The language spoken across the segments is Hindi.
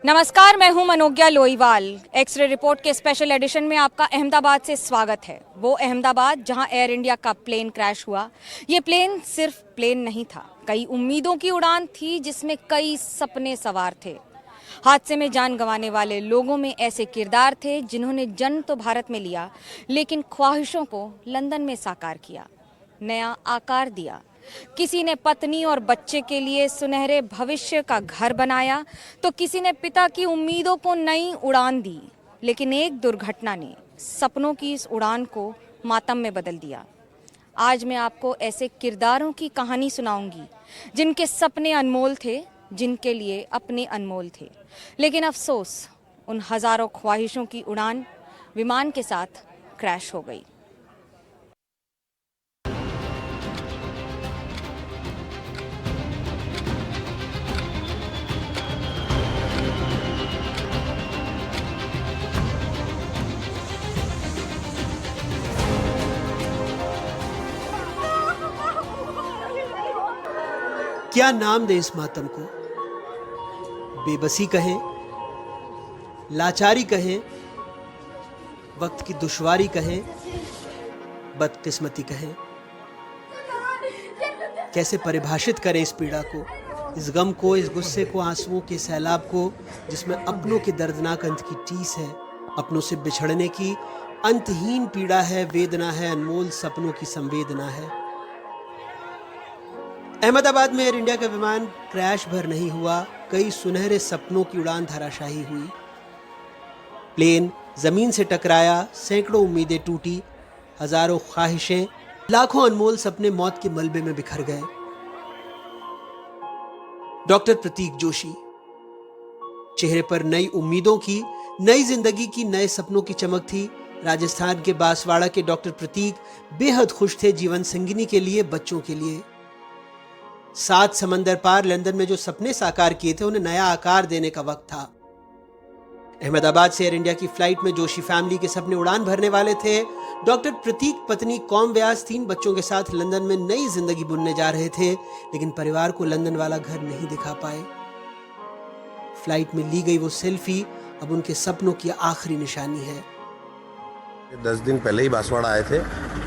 नमस्कार, मैं हूं मनोज्ञा लोईवाल। एक्सरे रिपोर्ट के स्पेशल एडिशन में आपका अहमदाबाद से स्वागत है। वो अहमदाबाद जहां एयर इंडिया का प्लेन क्रैश हुआ। ये प्लेन सिर्फ प्लेन नहीं था, कई उम्मीदों की उड़ान थी जिसमें कई सपने सवार थे। हादसे में जान गंवाने वाले लोगों में ऐसे किरदार थे जिन्होंने जन्म तो भारत में लिया, लेकिन ख्वाहिशों को लंदन में साकार किया, नया आकार दिया। किसी ने पत्नी और बच्चे के लिए सुनहरे भविष्य का घर बनाया, तो किसी ने पिता की उम्मीदों को नई उड़ान दी। लेकिन एक दुर्घटना ने सपनों की इस उड़ान को मातम में बदल दिया। आज मैं आपको ऐसे किरदारों की कहानी सुनाऊंगी जिनके सपने अनमोल थे, जिनके लिए अपने अनमोल थे। लेकिन अफसोस, उन हजारों ख्वाहिशों की उड़ान विमान के साथ क्रैश हो गई। क्या नाम दे इस मातम को? बेबसी कहें, लाचारी कहें, वक्त की दुश्वारी कहें, बदकिस्मती कहें। कैसे परिभाषित करें इस पीड़ा को, इस गम को, इस गुस्से को, आंसुओं के सैलाब को, जिसमें अपनों के दर्दनाक अंत की टीस है, अपनों से बिछड़ने की अंतहीन पीड़ा है, वेदना है, अनमोल सपनों की संवेदना है। अहमदाबाद में एयर इंडिया का विमान क्रैश भर नहीं हुआ, कई सुनहरे सपनों की उड़ान धराशायी हुई। प्लेन जमीन से टकराया, सैकड़ों उम्मीदें टूटी, हजारों ख्वाहिशें, लाखों अनमोल सपने मौत के मलबे में बिखर गए। डॉक्टर प्रतीक जोशी, चेहरे पर नई उम्मीदों की, नई जिंदगी की, नए सपनों की चमक थी। राजस्थान के बांसवाड़ा के डॉक्टर प्रतीक बेहद खुश थे, जीवन संगिनी के लिए, बच्चों के लिए। 7 समंदर पार लंदन में जो सपने साकार किए थे, उन्हें नया आकार देने का वक्त था। अहमदाबाद से एयर इंडिया की फ्लाइट में जोशी फैमिली के सपने उड़ान भरने वाले थे। डॉक्टर प्रतीक पत्नी कौम व्यास 3 बच्चों के साथ लंदन में नई जिंदगी बुनने जा रहे थे, लेकिन परिवार को लंदन वाला घर नहीं दिखा पाए। फ्लाइट में ली गई वो सेल्फी अब उनके सपनों की आखिरी निशानी है। 10 दिन पहले ही बांसवाड़ा आए थे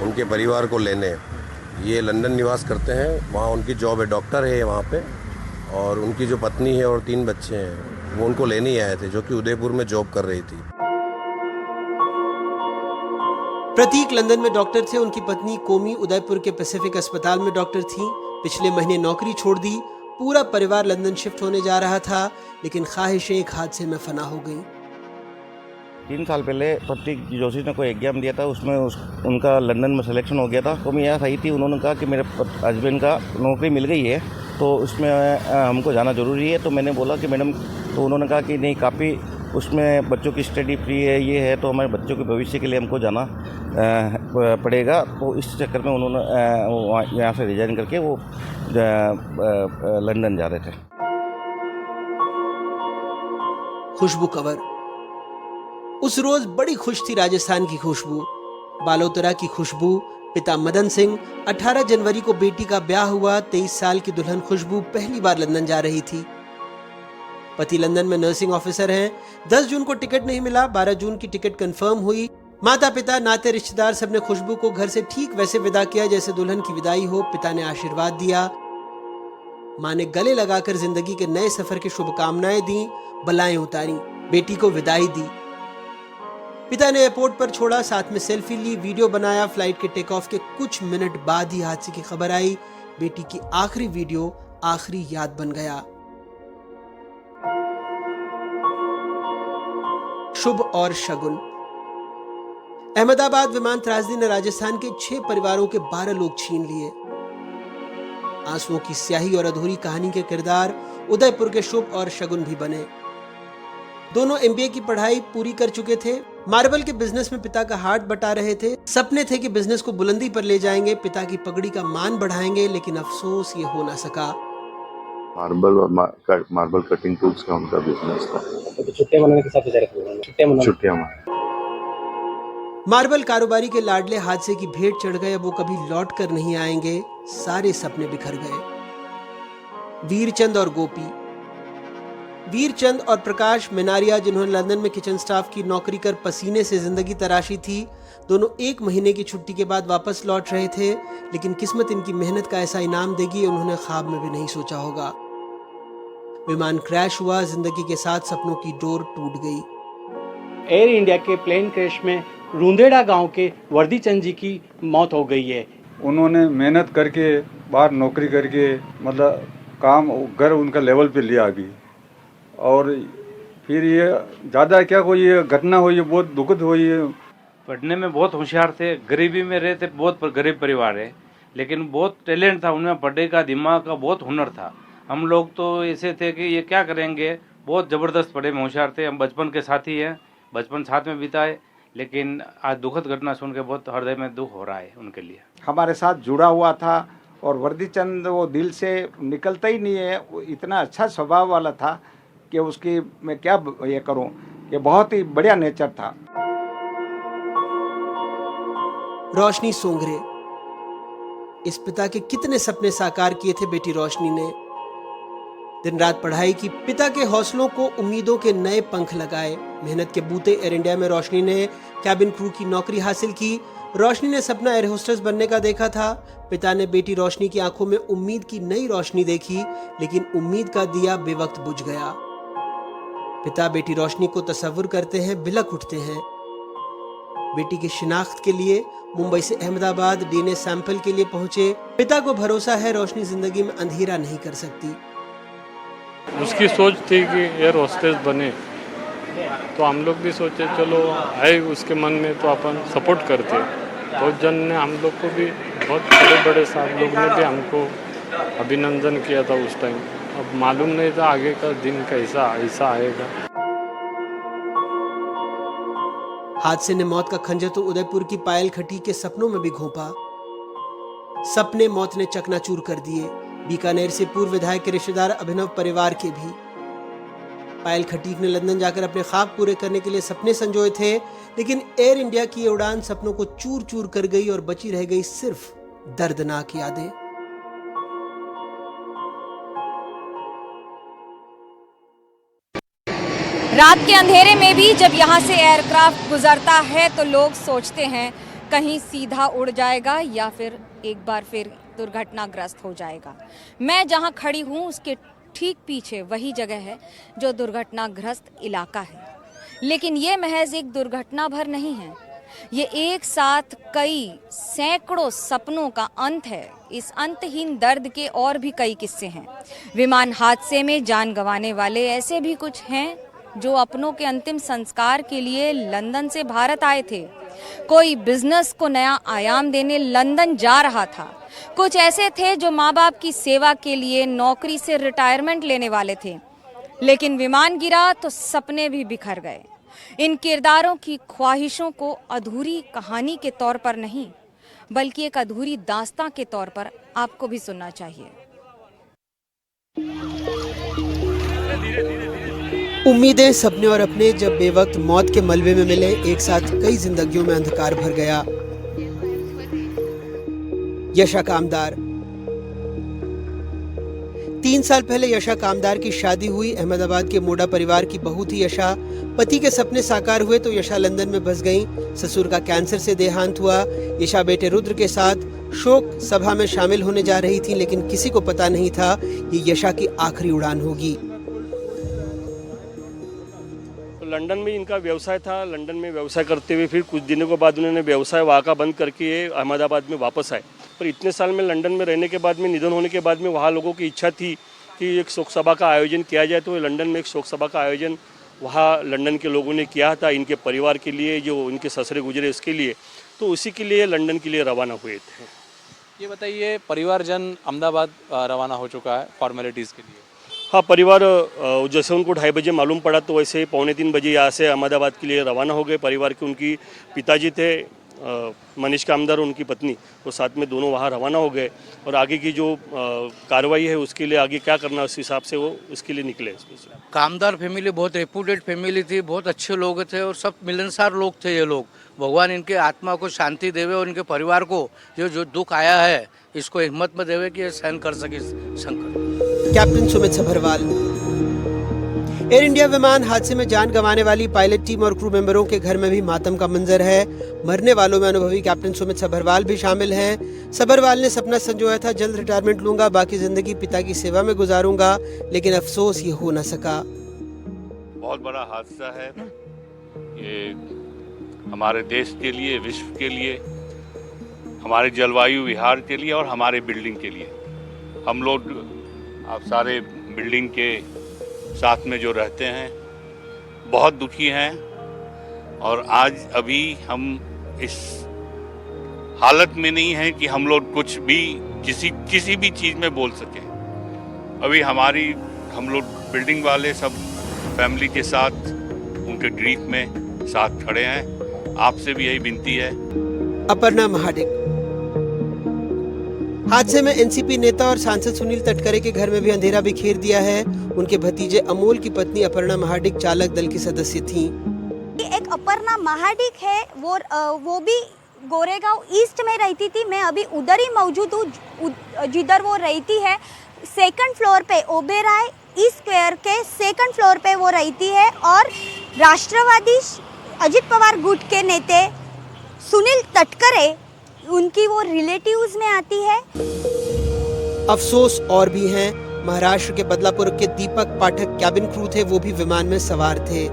उनके परिवार को लेने। ये लंदन निवास करते हैं, वहाँ उनकी जॉब है, डॉक्टर है वहाँ पे, और उनकी जो पत्नी है और 3 बच्चे हैं वो उनको लेने ही आए थे, जो कि उदयपुर में जॉब कर रही थी। प्रतीक लंदन में डॉक्टर थे, उनकी पत्नी कोमी उदयपुर के पैसिफिक अस्पताल में डॉक्टर थी। पिछले महीने नौकरी छोड़ दी, पूरा परिवार लंदन शिफ्ट होने जा रहा था, लेकिन ख्वाहिशें एक हादसे में फना हो गई। 3 साल पहले प्रतीक जोशी ने कोई एग्जाम दिया था, उसमें उनका लंदन में सिलेक्शन हो गया था। तो मैं यहाँ सही थी, उन्होंने कहा कि मेरे हस्बैंड का नौकरी मिल गई है, तो उसमें हमको जाना ज़रूरी है। तो मैंने बोला कि मैडम, तो उन्होंने कहा कि नहीं, काफ़ी उसमें बच्चों की स्टडी फ्री है, ये है, तो हमारे बच्चों के भविष्य के लिए हमको जाना पड़ेगा। तो इस चक्कर में उन्होंने यहाँ से रिजाइन करके वो लंदन जा रहे थे। खुशबू कंवर, उस रोज बड़ी खुश थी राजस्थान की खुशबू, बालोतरा की खुशबू। पिता मदन सिंह, 18 जनवरी को बेटी का ब्याह हुआ। 23 साल की दुल्हन खुशबू पहली बार लंदन जा रही थी। पति लंदन में नर्सिंग ऑफिसर हैं। 10 जून को टिकट नहीं मिला, 12 जून की टिकट कंफर्म हुई। माता पिता, नाते रिश्तेदार सबने खुशबू को घर से ठीक वैसे विदा किया जैसे दुल्हन की विदाई हो। पिता ने आशीर्वाद दिया, मां ने गले लगाकर जिंदगी के नए सफर की शुभकामनाएं दी, बलाएं उतारी, बेटी को विदाई दी। पिता ने एयरपोर्ट पर छोड़ा, साथ में सेल्फी ली, वीडियो बनाया। फ्लाइट के टेक ऑफ के कुछ मिनट बाद ही हादसे की खबर आई। बेटी की आखिरी वीडियो आखिरी याद बन गया। शुभ और शगुन। अहमदाबाद विमान त्रासदी ने राजस्थान के 6 परिवारों के 12 लोग छीन लिए। आंसुओं की स्याही और अधूरी कहानी के किरदार उदयपुर के शुभ और शगुन भी बने। दोनों MBA की पढ़ाई पूरी कर चुके थे, मार्बल के बिजनेस में पिता का हाथ बटा रहे थे। सपने थे कि बिजनेस को बुलंदी पर ले जाएंगे, पिता की पगड़ी का मान बढ़ाएंगे, लेकिन अफसोस ये हो ना सका। मार्बल और मार्बल कटिंग टूल्स का उनका बिजनेस था। तो छुट्टियां मनाने के साथ छुट्टियां मार्बल कारोबारी के लाडले हादसे की भेंट चढ़ गए। अब वो कभी लौट कर नहीं आएंगे, सारे सपने बिखर गए। वीरचंद और गोपी, वीरचंद और प्रकाश मिनारिया, जिन्होंने लंदन में किचन स्टाफ की नौकरी कर पसीने से जिंदगी तराशी थी, दोनों 1 महीने की छुट्टी के बाद वापस लौट रहे थे, लेकिन किस्मत इनकी मेहनत का ऐसा इनाम देगी उन्होंने ख्वाब में भी नहीं सोचा होगा। विमान क्रैश हुआ, जिंदगी के साथ सपनों की डोर टूट गई। एयर इंडिया के प्लेन क्रैश में रूंदेड़ा गांव के वर्दी चंद जी की मौत हो गई है। उन्होंने मेहनत करके बाहर नौकरी करके मतलब काम घर उनका लेवल पे लिया अभी, और फिर ये ज़्यादा क्या कोई ये घटना हुई है, बहुत दुखद हुई है। पढ़ने में बहुत होशियार थे, गरीबी में रहते, बहुत गरीब परिवार है, लेकिन बहुत टैलेंट था उनमें, पढ़ने का दिमाग का बहुत हुनर था। हम लोग तो ऐसे थे कि ये क्या करेंगे, बहुत ज़बरदस्त पढ़े में होशियार थे। हम बचपन के साथी हैं, बचपन साथ में बिताए, लेकिन आज दुखद घटना सुन के बहुत हृदय में दुख हो रहा है उनके लिए। हमारे साथ जुड़ा हुआ था और वर्दी चंद वो दिल से निकलता ही नहीं है, वो इतना अच्छा स्वभाव वाला था कि उसकी मैं क्या ये करूं, कि बहुत ही बढ़िया नेचर था। रोशनी सोंगरे, इस पिता के कितने सपने साकार किए थे बेटी रोशनी ने। दिन रात पढ़ाई की, पिता के हौसलों को उम्मीदों के नए पंख लगाए। मेहनत के बूते एयर इंडिया में रोशनी ने कैबिन क्रू की नौकरी हासिल की। रोशनी ने सपना एयर होस्टेस बनने का देखा था। पिता ने बेटी रोशनी की आंखों में उम्मीद की नई रोशनी देखी, लेकिन उम्मीद का दिया बेवक्त बुझ गया। पिता बेटी रोशनी को तस्वुर करते हैं, बिलख उठते हैं। बेटी की शिनाख्त के लिए मुंबई से अहमदाबाद डीएनए सैंपल के लिए पहुंचे। पिता को भरोसा है रोशनी जिंदगी में अंधेरा नहीं कर सकती। उसकी सोच थी कि एयर होस्टेस बने, तो हम लोग भी सोचे चलो आए उसके मन में तो अपन सपोर्ट करते। बहुत जन ने हम लोग को भी, बहुत बड़े बड़े साहब लोग ने भी हमको अभिनंदन किया था उस टाइम। अब मालूम नहीं था आगे का दिन कैसा ऐसा आएगा। हादसे ने मौत का खंजर तो उदयपुर की पायल खटीक के सपनों में भी घोंपा। सपने मौत ने चकनाचूर कर दिए, बीकानेर से पूर्व विधायक के रिश्तेदार अभिनव परिवार के भी। पायल खटीक ने लंदन जाकर अपने ख्वाब पूरे करने के लिए सपने संजोए थे, लेकिन एयर इंडिया की ये उड़ान सपनों को चूर चूर कर गई और बची रह गई सिर्फ दर्दनाक यादें। रात के अंधेरे में भी जब यहाँ से एयरक्राफ्ट गुजरता है तो लोग सोचते हैं कहीं सीधा उड़ जाएगा या फिर एक बार फिर दुर्घटनाग्रस्त हो जाएगा। मैं जहाँ खड़ी हूँ उसके ठीक पीछे वही जगह है जो दुर्घटनाग्रस्त इलाका है, लेकिन ये महज एक दुर्घटना भर नहीं है, ये एक साथ कई सैकड़ों सपनों का अंत है। इस अंतहीन दर्द के और भी कई किस्से हैं। विमान हादसे में जान गंवाने वाले ऐसे भी कुछ हैं जो अपनों के अंतिम संस्कार के लिए लंदन से भारत आए थे। कोई बिजनेस को नया आयाम देने लंदन जा रहा था। कुछ ऐसे थे जो माँ बाप की सेवा के लिए नौकरी से रिटायरमेंट लेने वाले थे, लेकिन विमान गिरा तो सपने भी बिखर गए। इन किरदारों की ख्वाहिशों को अधूरी कहानी के तौर पर नहीं, बल्कि एक अधूरी दास्तां के तौर पर आपको भी सुनना चाहिए। उम्मीदें, सपने और अपने जब बेवक्त मौत के मलबे में मिले, एक साथ कई जिंदगियों में अंधकार भर गया। यशा कामदार, 3 साल पहले यशा कामदार की शादी हुई। अहमदाबाद के मोडा परिवार की बहू थी यशा। पति के सपने साकार हुए तो यशा लंदन में बस गई। ससुर का कैंसर से देहांत हुआ। यशा बेटे रुद्र के साथ शोक सभा में शामिल होने जा रही थी, लेकिन किसी को पता नहीं था ये यशा की आखिरी उड़ान होगी। लंदन में इनका व्यवसाय था। लंदन में व्यवसाय करते हुए फिर कुछ दिनों के बाद उन्होंने व्यवसाय वहाँ का बंद करके अहमदाबाद में वापस आए। पर इतने साल में लंदन में रहने के बाद में, निधन होने के बाद में, वहाँ लोगों की इच्छा थी कि एक शोक सभा का आयोजन किया जाए। तो लंदन में एक शोक सभा का आयोजन वहाँ लंदन के लोगों ने किया था, इनके परिवार के लिए, जो इनके ससुरे गुजरे उसके लिए। तो उसी के लिए लंदन के लिए रवाना हुए थे। ये बताइए, परिवारजन अहमदाबाद रवाना हो चुका है फॉर्मेलिटीज़ के लिए? हाँ, परिवार जैसे उनको 2:30 बजे मालूम पड़ा तो वैसे ही 2:45 बजे यहाँ से अहमदाबाद के लिए रवाना हो गए। परिवार के उनकी पिताजी थे मनीष कामदार, उनकी पत्नी, वो साथ में दोनों वहाँ रवाना हो गए। और आगे की जो कार्रवाई है उसके लिए आगे क्या करना उस हिसाब से वो उसके लिए निकले। कामदार फैमिली बहुत रेपुटेड फैमिली थी, बहुत अच्छे लोग थे और सब मिलनसार लोग थे ये लोग। भगवान इनके आत्मा को शांति देवे और इनके परिवार को जो दुख आया है इसको हिम्मत में देवे कि ये सहन कर सके। Shankar. Captain Sumit Sabharwal, air India विमान हादसे में जान गंवाने वाली पायलट टीम और क्रू मेंबरों के घर में भी मातम का मंजर है। मरने वालों में अनुभवी कैप्टन सुमित सभरवाल भी शामिल हैं। सभरवाल ने सपना संजोया था, जल्द रिटायरमेंट लूंगा, बाकी जिंदगी पिता की सेवा में गुजारूंगा, लेकिन अफसोस ये हो न सका। बहुत बड़ा हादसा है ये हमारे देश के लिए, विश्व के लिए, हमारे जलवायु विहार के लिए और हमारे बिल्डिंग के लिए। हम लोग आप सारे बिल्डिंग के साथ में जो रहते हैं बहुत दुखी हैं और आज अभी हम इस हालत में नहीं हैं कि हम लोग कुछ भी किसी भी चीज़ में बोल सकें। अभी हम लोग बिल्डिंग वाले सब फैमिली के साथ उनके ग्रीफ में साथ खड़े हैं। आपसे भी यही विनती है। अपर्णा महाडिक। हादसे में एनसीपी नेता और सांसद सुनील तटकरे के घर में भी अंधेरा बिखेर दिया है। उनके भतीजे अमोल की पत्नी अपर्णा महाडिक चालक दल की सदस्य थीं। एक अपर्णा महाडिक है, वो भी गोरेगांव ईस्ट में रहती थी। मैं अभी उधर ही मौजूद हूँ जिधर वो रहती है। सेकंड फ्लोर पे ओबेराय ई स्क्वायर के सेकंड फ्लोर पे वो रहती है और राष्ट्रवादी अजित पवार गुट के नेता सुनील तटकरे उनकी वो रिलेटिव्स में आती है। अफसोस और भी हैं। महाराष्ट्र के बदलापुर के दीपक पाठक कैबिन क्रू थे, वो भी विमान में सवार थे।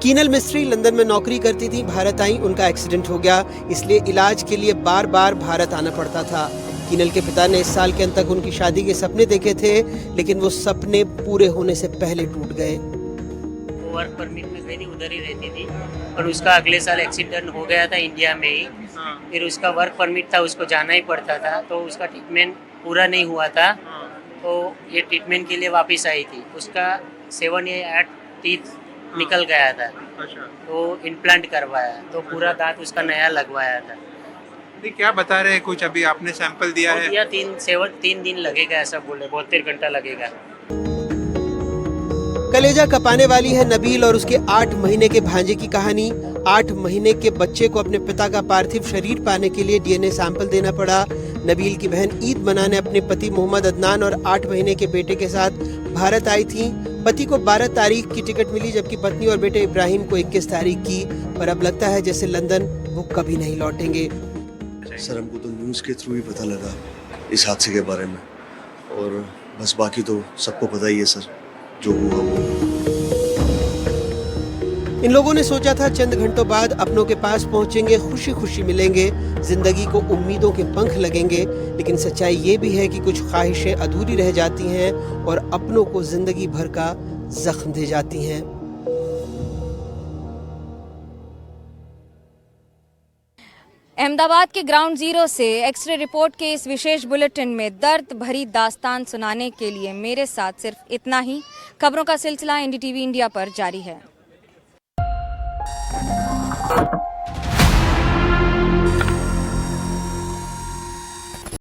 कीनल मिस्त्री लंदन में नौकरी करती थी, भारत आई, उनका एक्सीडेंट हो गया, इसलिए इलाज के लिए बार बार भारत आना पड़ता था। कीनल के पिता ने इस साल के अंत तक उनकी शादी के सपने देखे थे, लेकिन वो सपने पूरे होने से पहले टूट गए। वर्क परमिट में गई थी, उधर ही रहती थी और उसका अगले साल एक्सीडेंट हो गया था इंडिया में ही। फिर उसका वर्क परमिट था, उसको जाना ही पड़ता था, तो उसका ट्रीटमेंट पूरा नहीं हुआ था, तो ये ट्रीटमेंट के लिए वापस आई थी। उसका 7 या 8 टीथ निकल गया था, तो इम्प्लांट करवाया, तो पूरा दांत उसका नया लगवाया था। क्या बता रहे हैं कुछ? अभी आपने सैंपल दिया है? 3 दिन लगेगा ऐसा बोले, 72 घंटा लगेगा। कलेजा कपाने वाली है नबील और उसके 8 महीने के भांजे की कहानी। 8 महीने के बच्चे को अपने पिता का पार्थिव शरीर पाने के लिए डीएनए सैंपल देना पड़ा। नबील की बहन ईद मनाने अपने पति मोहम्मद अदनान और 8 महीने के बेटे के साथ भारत आई थी। पति को 12 तारीख की टिकट मिली, जबकि पत्नी और बेटे इब्राहिम को 21 तारीख की। पर अब लगता है जैसे लंदन वो कभी नहीं लौटेंगे। सर, हमको तो न्यूज़ के थ्रू ही पता लगा इस हादसे के बारे में, और बस बाकी तो सबको पता ही है सर, जो हुआ वो। इन लोगों ने सोचा था चंद घंटों बाद अपनों के पास पहुंचेंगे, खुशी खुशी मिलेंगे, जिंदगी को उम्मीदों के पंख लगेंगे, लेकिन सच्चाई ये भी है कि कुछ ख्वाहिशें अधूरी रह जाती हैं और अपनों को जिंदगी भर का जख्म दे जाती हैं। अहमदाबाद के ग्राउंड जीरो से एक्सरे रिपोर्ट के इस विशेष बुलेटिन में दर्द भरी दास्तान सुनाने के लिए मेरे साथ सिर्फ इतना ही। खबरों का सिलसिला एनडीटीवी इंडिया पर जारी है।